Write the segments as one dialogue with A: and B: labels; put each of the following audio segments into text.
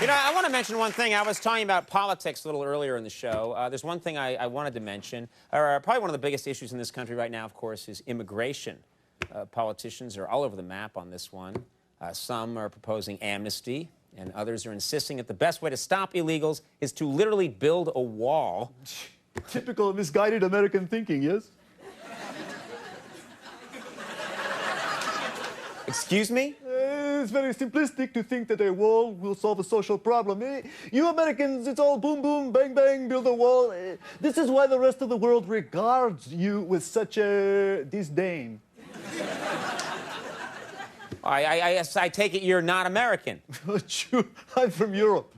A: You know, I want to mention one thing. I was talking about politics a little earlier in the show. There's one thing I wanted to mention. Probably one of the biggest issues in this country right now, of course, is immigration. Politicians are all over the map on this one. Some are proposing amnesty, and others are insisting that the best way to stop illegals is to literally build a wall.
B: Typical misguided American thinking, yes?
A: Excuse me?
B: It's very simplistic to think that a wall will solve a social problem. You Americans, it's all boom, boom, bang, bang, build a wall. This is why the rest of the world regards you with such a disdain.
A: I take it you're not American.
B: I'm from Europe.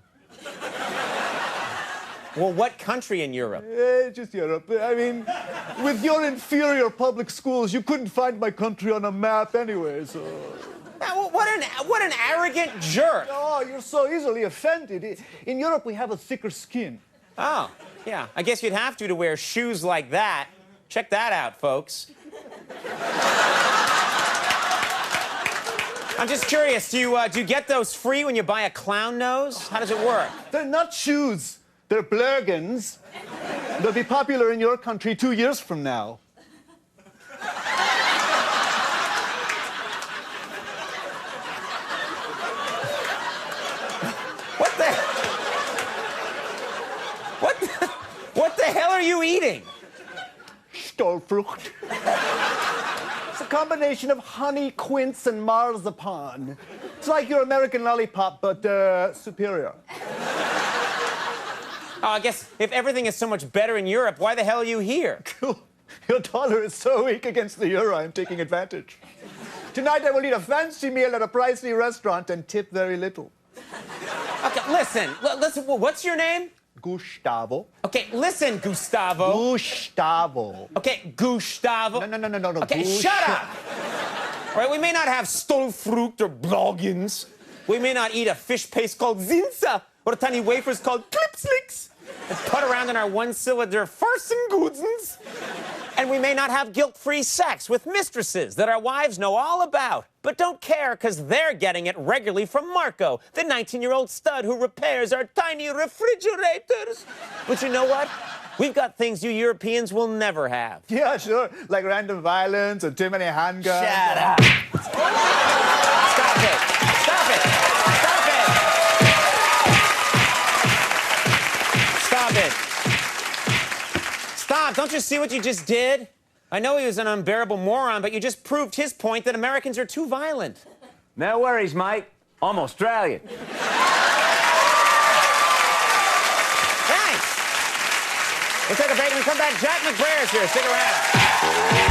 A: Well, what country in Europe?
B: Just Europe. I mean, with your inferior public schools, you couldn't find my country on a map anyway, so...
A: What an arrogant jerk.
B: Oh, you're so easily offended. In Europe, we have a thicker skin.
A: Oh, yeah. I guess you'd have to wear shoes like that. Check that out, folks. I'm just curious, do you get those free when you buy a clown nose? How does it work?
B: They're not shoes. They're blurgans. They'll be popular in your country 2 years from now.
A: What the hell are you eating?
B: Stolfrucht. It's a combination of honey, quince, and marzipan. It's like your American lollipop, but superior.
A: Oh, I guess if everything is so much better in Europe, why the hell are you here?
B: Your dollar is so weak against the euro, I'm taking advantage. Tonight I will eat a fancy meal at a pricey restaurant and tip very little.
A: Okay, listen, what's your name?
B: Gustavo.
A: Okay, listen, Gustavo.
B: Gustavo.
A: Okay, Gustavo.
B: No.
A: Okay, shut up! All right, we may not have Stolfrucht or Bloggins. We may not eat a fish paste called Zinza or tiny wafers called Klipslicks and put around in our one-cylinder Farsengudzens. And we may not have guilt-free sex with mistresses that our wives know all about, but don't care because they're getting it regularly from Marco, the 19-year-old stud who repairs our tiny refrigerators. But you know what? We've got things you Europeans will never have.
B: Yeah, sure. Like random violence and too many handguns.
A: Shut up. Stop it. Stop it. Stop it. Stop it. Stop. Don't you see what you just did? I know he was an unbearable moron, but you just proved his point that Americans are too violent.
C: No worries, mate. I'm Australian.
A: Thanks. We'll take a break and when we come back. Jack McBrayer is here. Stick around.